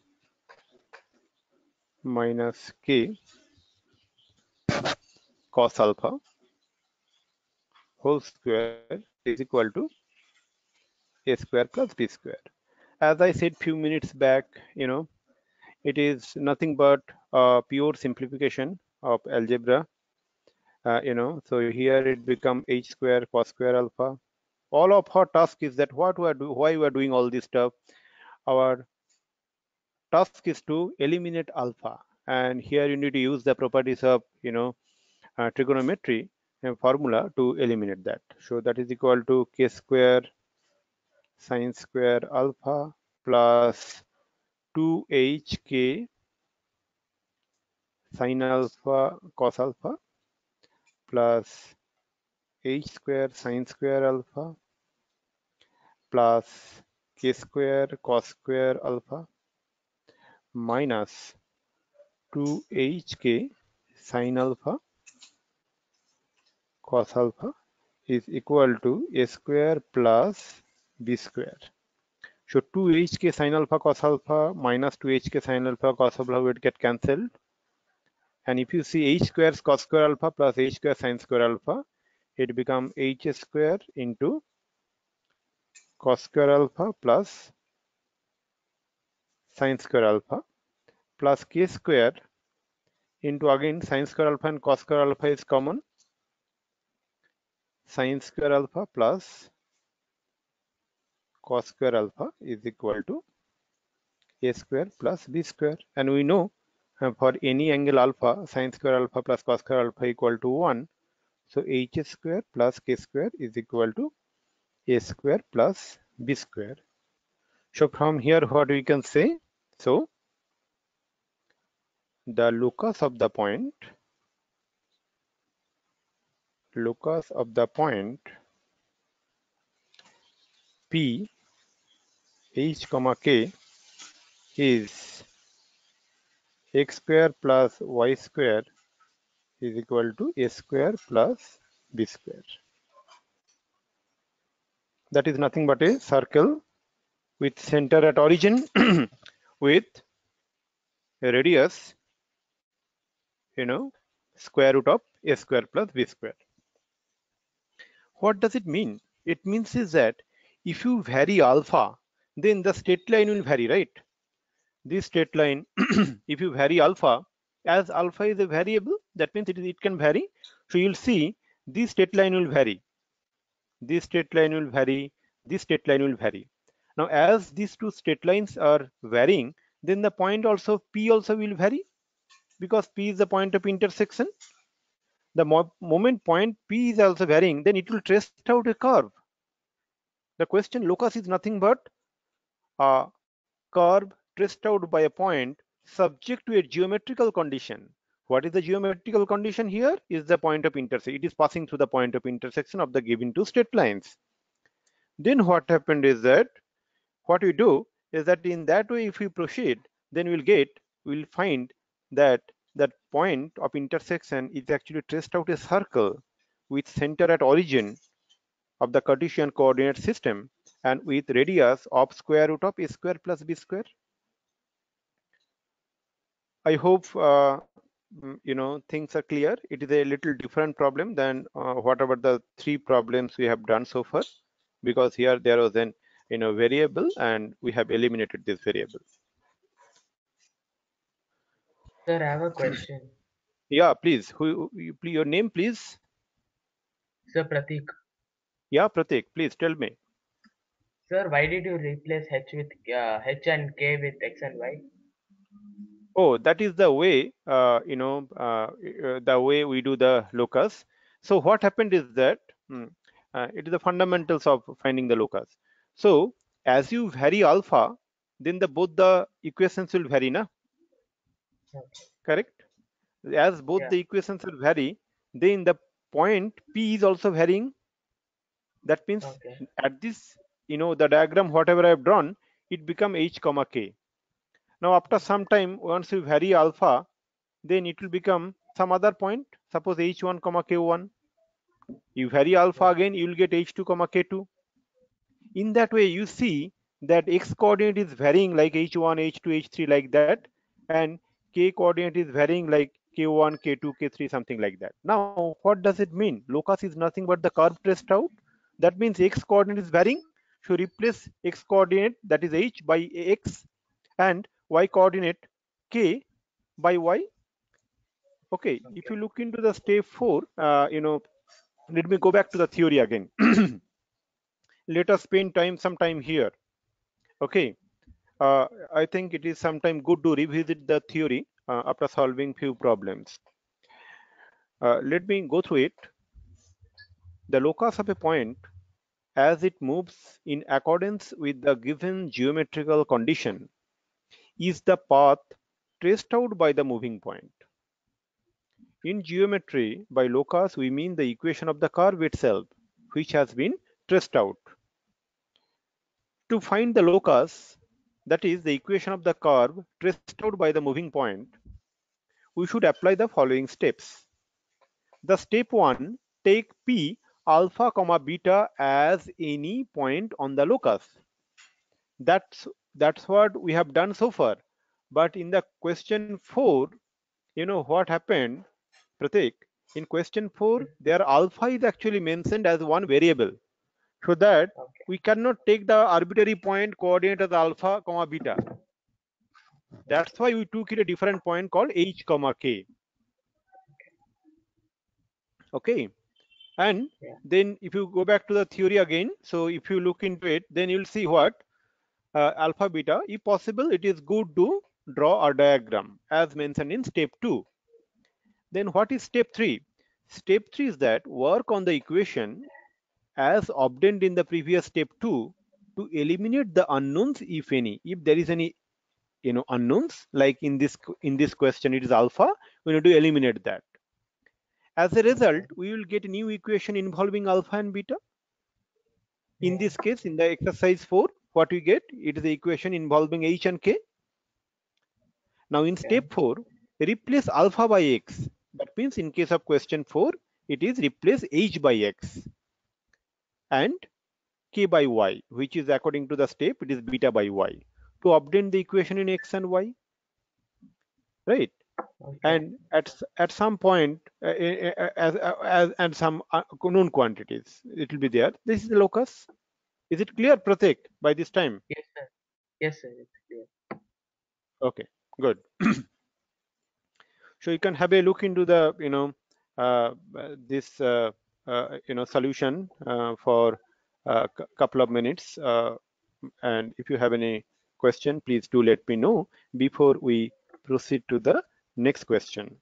k cos alpha whole square is equal to a square plus b square. As I said few minutes back, it is nothing but a pure simplification of algebra. So here it becomes h square cos square alpha. All of our task is that why we are doing all this stuff. Our task is to eliminate alpha, and here you need to use the properties of trigonometry and formula to eliminate that. So that is equal to k square sin square alpha plus 2hk sin alpha cos alpha plus h square sin square alpha plus k square cos square alpha minus 2hk sin alpha cos alpha is equal to a square plus b square. So 2hk sin alpha cos alpha minus 2hk sin alpha cos alpha would get cancelled. And if you see h square cos square alpha plus h square sin square alpha, it becomes h square into cos square alpha plus sin square alpha plus k square into again sin square alpha and cos square alpha is common. Sin square alpha plus cos square alpha is equal to a square plus b square. And we know for any angle alpha, sin square alpha plus cos square alpha equal to 1. So h square plus k square is equal to a square plus b square. So from here what we can say? So the locus of the point P h comma k is x square plus y square is equal to a square plus b square. That is nothing but a circle with center at origin with a radius, square root of a square plus b square. What does it mean? It means is that if you vary alpha, then the straight line will vary, right? This straight line, if you vary alpha, as alpha is a variable, that means it can vary. So you'll see this straight line will vary. This straight line will vary. This straight line will vary. Now, as these two straight lines are varying, then the point also P also will vary because P is the point of intersection. The moment point P is also varying, then it will trace out a curve. The question locus is nothing but a curve traced out by a point subject to a geometrical condition. What is the geometrical condition here? Is the point of intersection. It is passing through the point of intersection of the given two straight lines. Then what happened is that what we do is that in that way, if we proceed, then we'll find that that point of intersection is actually traced out a circle with center at origin of the Cartesian coordinate system and with radius of square root of a square plus b square. I hope things are clear. It is a little different problem than whatever the three problems we have done so far, because here there was an variable and we have eliminated this variable. Sir, I have a question. Yeah, please. Your name, please? Sir Pratik. Yeah, Pratik, please tell me. Sir, why did you replace H and K with X and Y? Oh, that is the way, the way we do the locus. So what happened is that it is the fundamentals of finding the locus. So as you vary alpha, then both the equations will vary, na? Okay. Correct? As both Yeah. the equations will vary, then the point P is also varying. That means Okay. at this, the diagram, whatever I have drawn, it become H comma K. Now after some time, once you vary alpha, then it will become some other point, suppose h1 comma k1. You vary alpha Okay. again, you will get h2 comma k2. In that way you see that x coordinate is varying like h1 h2 h3 like that, and k coordinate is varying like k1 k2 k3 something like that. Now what does it mean? Locus is nothing but the curve traced out. That means x coordinate is varying, so replace x coordinate, that is h, by x, and y coordinate k by y. Okay, if Okay. you look into the step 4, let me go back to the theory again. Let us spend some time here. Okay, I think it is sometime good to revisit the theory after solving few problems. Let me go through it. The locus of a point, as it moves in accordance with the given geometrical condition, is the path traced out by the moving point. In geometry, by locus we mean the equation of the curve itself, which has been traced out. To find the locus, that is the equation of the curve traced out by the moving point, we should apply the following steps. The step 1, take P alpha comma beta as any point on the locus. That's what we have done so far. But in the question 4, what happened, Pratik? In question 4, Hmm. there alpha is actually mentioned as one variable, so that Okay. we cannot take the arbitrary point coordinate as alpha comma beta. That's why we took it a different point called h comma k. Okay, and Yeah. then if you go back to the theory again, so if you look into it, then you'll see what alpha beta. If possible, it is good to draw a diagram as mentioned in step 2. Then what is step 3? Step 3 is that work on the equation as obtained in the previous step 2 to eliminate the unknowns, if any. If there is any unknowns, like in this question it is alpha, we need to eliminate that. As a result, Okay. we will get a new equation involving alpha and beta. In Yeah. this case, in the exercise 4, what we get, it is the equation involving h and k. Now in Okay. step 4, replace alpha by x. That means in case of question 4, it is replace h by x and k by y, which is according to the step, it is beta by y, to obtain the equation in x and y, right? Okay. And at some point, as and some known quantities, it will be there. This is the locus. Is it clear, Pratik, by this time? Yes, sir. Yes, sir. It's clear. Okay, good. So you can have a look into the this solution for a couple of minutes, and if you have any question, please do let me know before we proceed to the next question.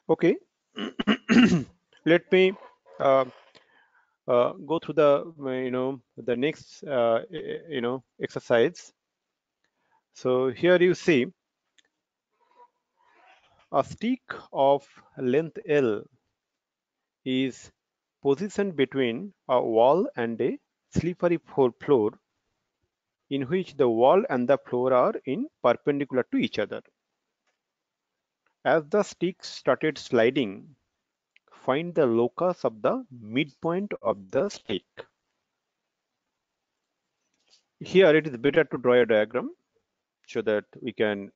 Okay. Let me uh, go through the the next exercise. So here you see a stick of length L is positioned between a wall and a slippery floor in which the wall and the floor are in perpendicular to each other. As the stick started sliding, find the locus of the midpoint of the stick. Here it is better to draw a diagram so that we can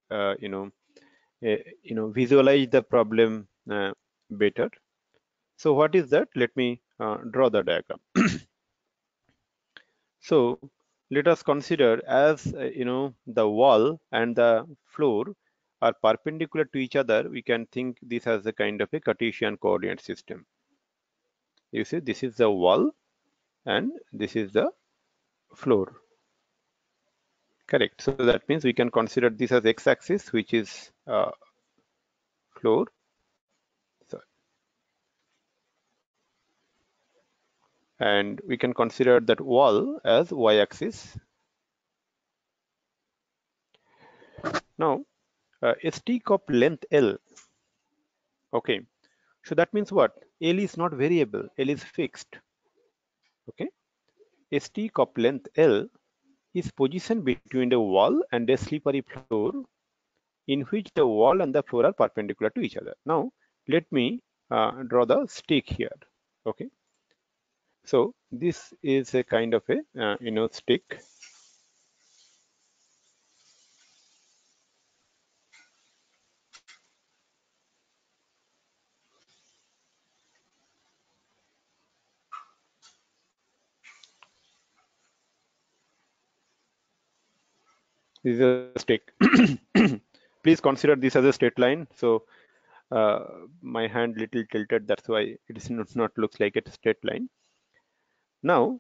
visualize the problem better. So what is that? Let me draw the diagram. So let us consider as the wall and the floor are perpendicular to each other. We can think this as a kind of a Cartesian coordinate system. You see, this is the wall and this is the floor. Correct. So that means we can consider this as x-axis, which is floor. So, and we can consider that wall as y-axis. Now, a stick of length L. Okay. So that means what? L is not variable. L is fixed. Okay. A stick of length L is positioned between the wall and a slippery floor in which the wall and the floor are perpendicular to each other. Now, let me draw the stick here. Okay. So this is a kind of a stick. This is a stick. Please consider this as a straight line. So my hand little tilted. That's why it is not looks like a straight line. Now,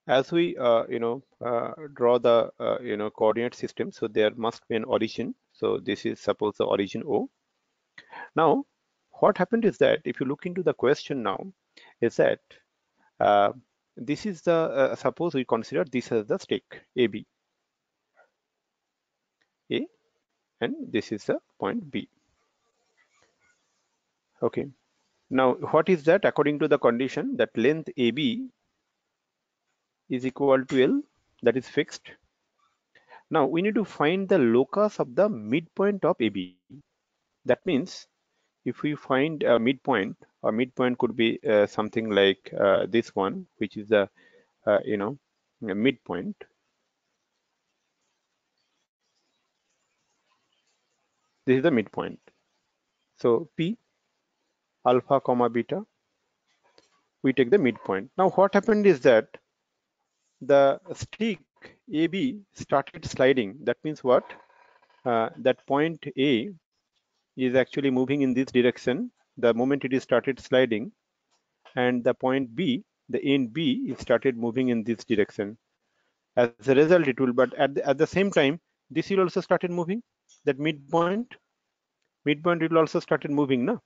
as we draw the coordinate system, so there must be an origin. So this is suppose the origin O. Now, what happened is that if you look into the question now, is that uh, this is the suppose we consider this as the stick AB, A, and this is the point B. Okay. Now, what is that? According to the condition, that length AB is equal to L, that is fixed. Now, we need to find the locus of the midpoint of AB. That means if we find a midpoint could be something like this one, which is the a midpoint. This is the midpoint. So P alpha comma beta, we take the midpoint. Now what happened is that the stick AB started sliding. That means what? That point A is actually moving in this direction the moment it is started sliding, and the point B, the end B, is started moving in this direction. As a result, it will, but at the same time, this will also started moving. That midpoint will also started moving now.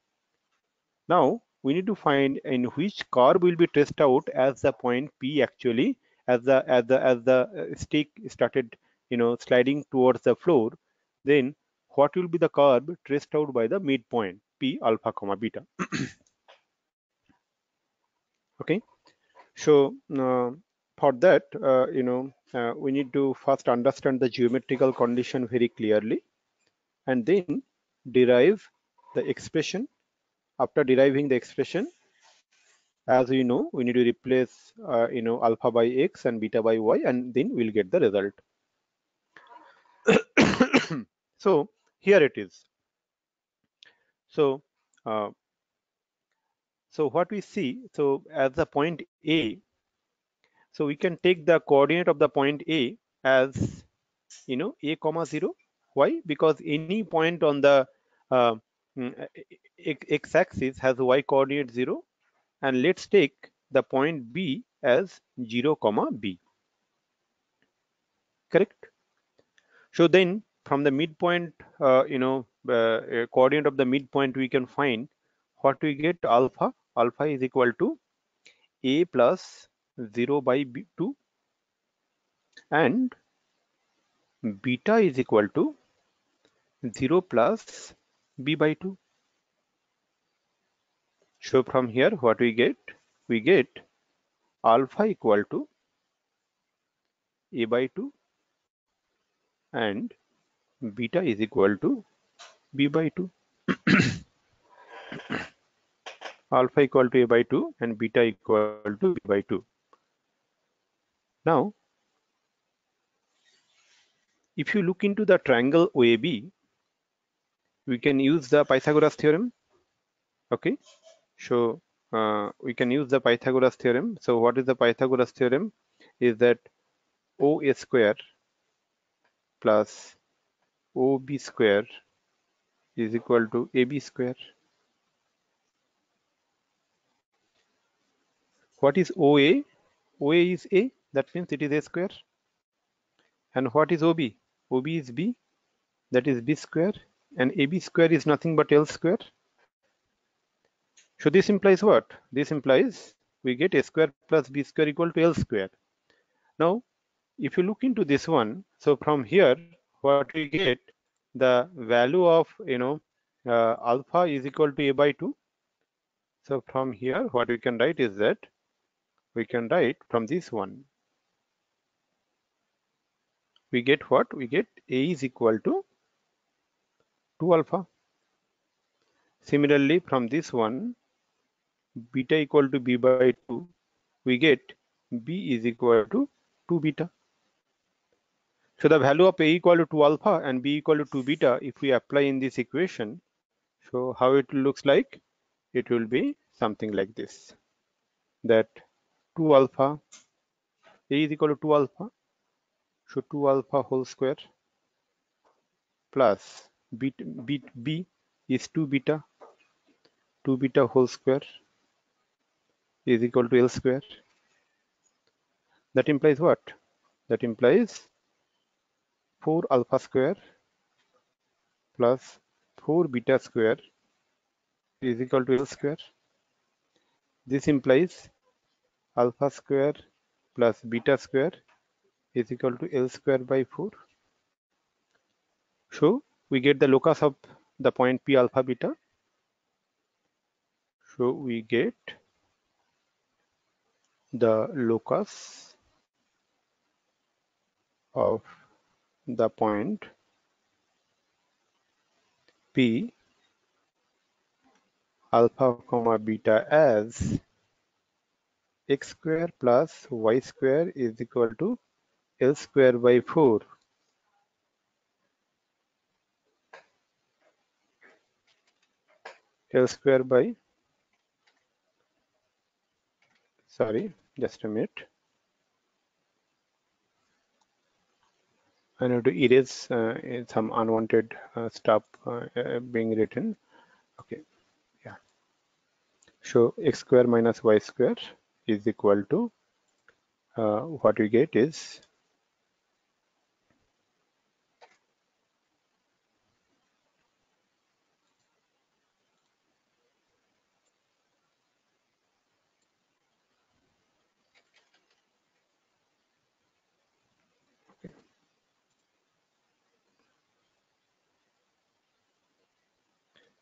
Now we need to find in which curve will be traced out as the point P actually, as the stick started sliding towards the floor. Then what will be the curve traced out by the midpoint P alpha comma beta. Okay. So for that, we need to first understand the geometrical condition very clearly, and then derive the expression. After deriving the expression, as we know, we need to replace alpha by x and beta by y, and then we'll get the result. So here it is. So so what we see, so as the point A, so we can take the coordinate of the point A as a comma 0. Why? Because any point on the uh, x-axis has y coordinate 0, and let's take the point B as 0 comma B. Correct? So then from the midpoint, coordinate of the midpoint, we can find what we get. Alpha is equal to a plus 0 by 2, and beta is equal to 0 plus b by 2. So from here, what we get? We get alpha equal to a by 2 and beta is equal to b by 2. Alpha equal to a by 2 and beta equal to b by 2. Now, if you look into the triangle OAB, we can use the Pythagoras theorem. Okay, so we can use the Pythagoras theorem. So what is the Pythagoras theorem? Is that OA square plus OB square is equal to AB square. What is OA? OA is A, that means it is A square. And what is OB? OB is B, that is B square. And AB square is nothing but L square. So this implies what? This implies we get A square plus B square equal to L square. Now, if you look into this one, so from here, what we get, the value of, alpha is equal to A by 2. So from here, what we can write is that we can write from this one. We get what? We get A is equal to 2 alpha. Similarly, from this one, beta equal to B by 2, we get B is equal to 2 beta. So the value of A equal to 2 alpha and B equal to 2 beta, if we apply in this equation, so how it looks like? It will be something like this, that 2 alpha, A is equal to 2 alpha, so 2 alpha whole square plus B is 2 beta, 2 beta whole square is equal to L square. That implies what? That implies 4 alpha square plus 4 beta square is equal to L square. This implies alpha square plus beta square is equal to L square by 4. So we get the locus of the point P alpha beta. So we get the locus of the point P alpha comma beta as x square plus y square is equal to L square by 4. L square by, sorry, just a minute. I need to erase some unwanted stuff being written. Okay, yeah. So x square minus y square is equal to what we get is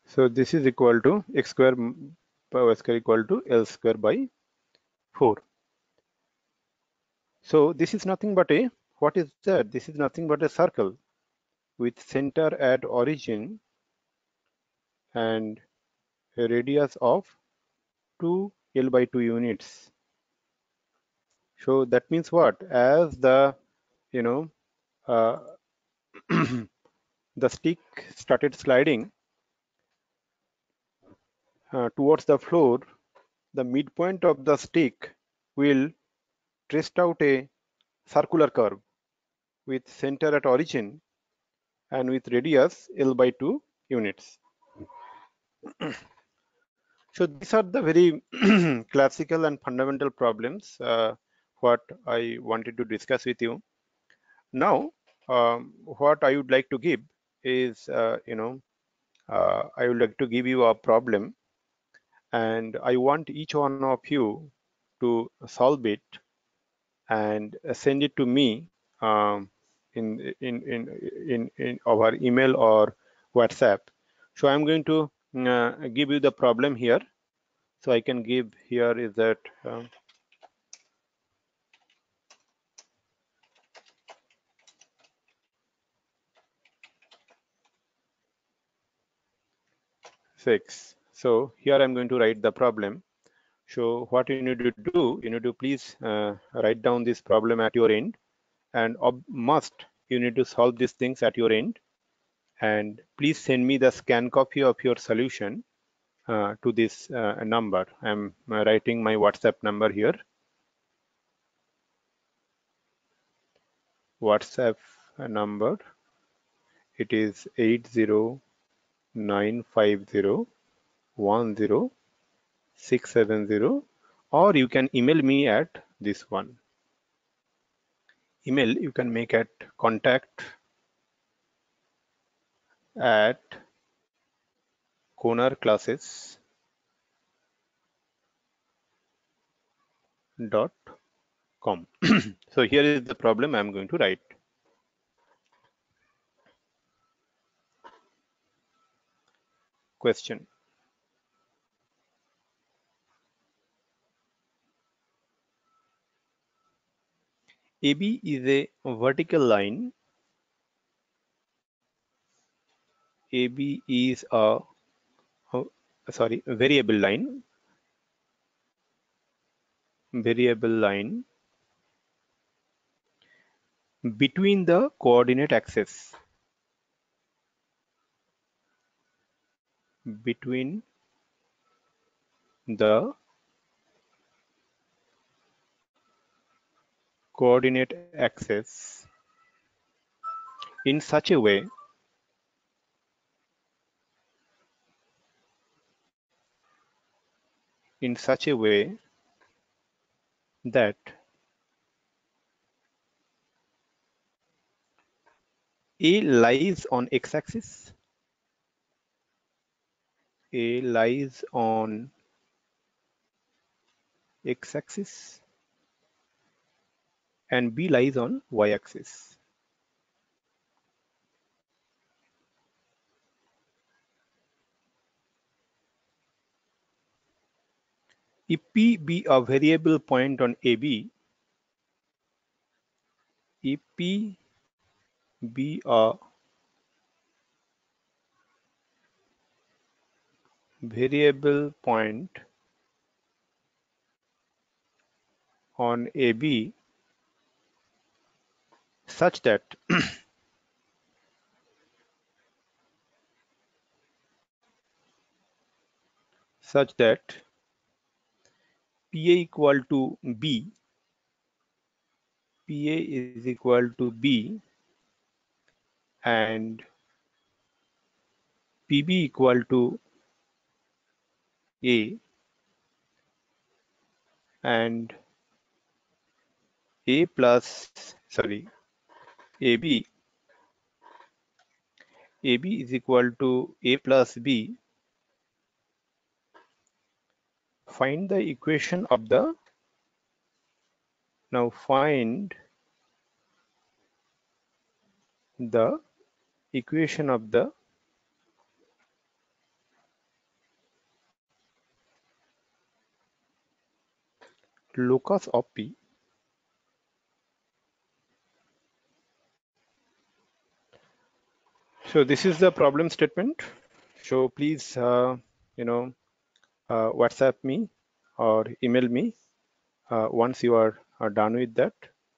so this is equal to x square by y square equal to L square by 4. So this is nothing but a, what is that? This is nothing but a circle with center at origin and a radius of 2 L by 2 units. So that means what? As the, uh, the stick started sliding towards the floor, the midpoint of the stick will trace out a circular curve with center at origin and with radius L by 2 units. So these are the very classical and fundamental problems what I wanted to discuss with you. Now what I would like to give is, I would like to give you a problem, and I want each one of you to solve it and send it to me um, in our email or WhatsApp. So I'm going to give you the problem here. So I can give here is that 6. So here I'm going to write the problem. So what you need to do, you need to please write down this problem at your end, and you need to solve these things at your end, and please send me the scan copy of your solution to this number. I'm writing my WhatsApp number here. WhatsApp number, it is 80950100670, or you can email me at this one. Email you can make at contact@cornerclasses.com. So here is the problem I'm going to write. Question. AB is a vertical line. AB is a variable line between the coordinate axes. Between the coordinate axes in such a way that A lies on x-axis, A lies on x-axis, and B lies on y-axis. If P be a variable point on AB, if P be a variable point on AB such that PA equal to B, PA is equal to B, and PB equal to A, and AB is equal to A plus B. Find the equation of the locus of P. So this is the problem statement. So please, WhatsApp me or email me once you are done with that.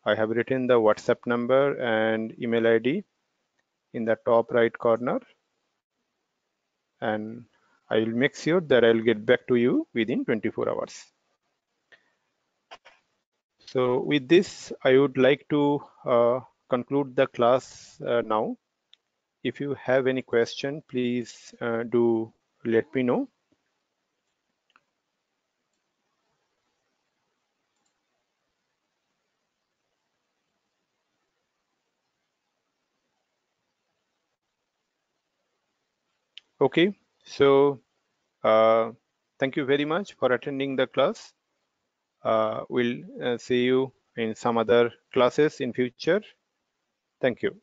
I have written the WhatsApp number and email ID in the top right corner, and I will make sure that I will get back to you within 24 hours. So with this, I would like to conclude the class now. If you have any question, please do let me know. Okay, so thank you very much for attending the class. We'll see you in some other classes in future. Thank you.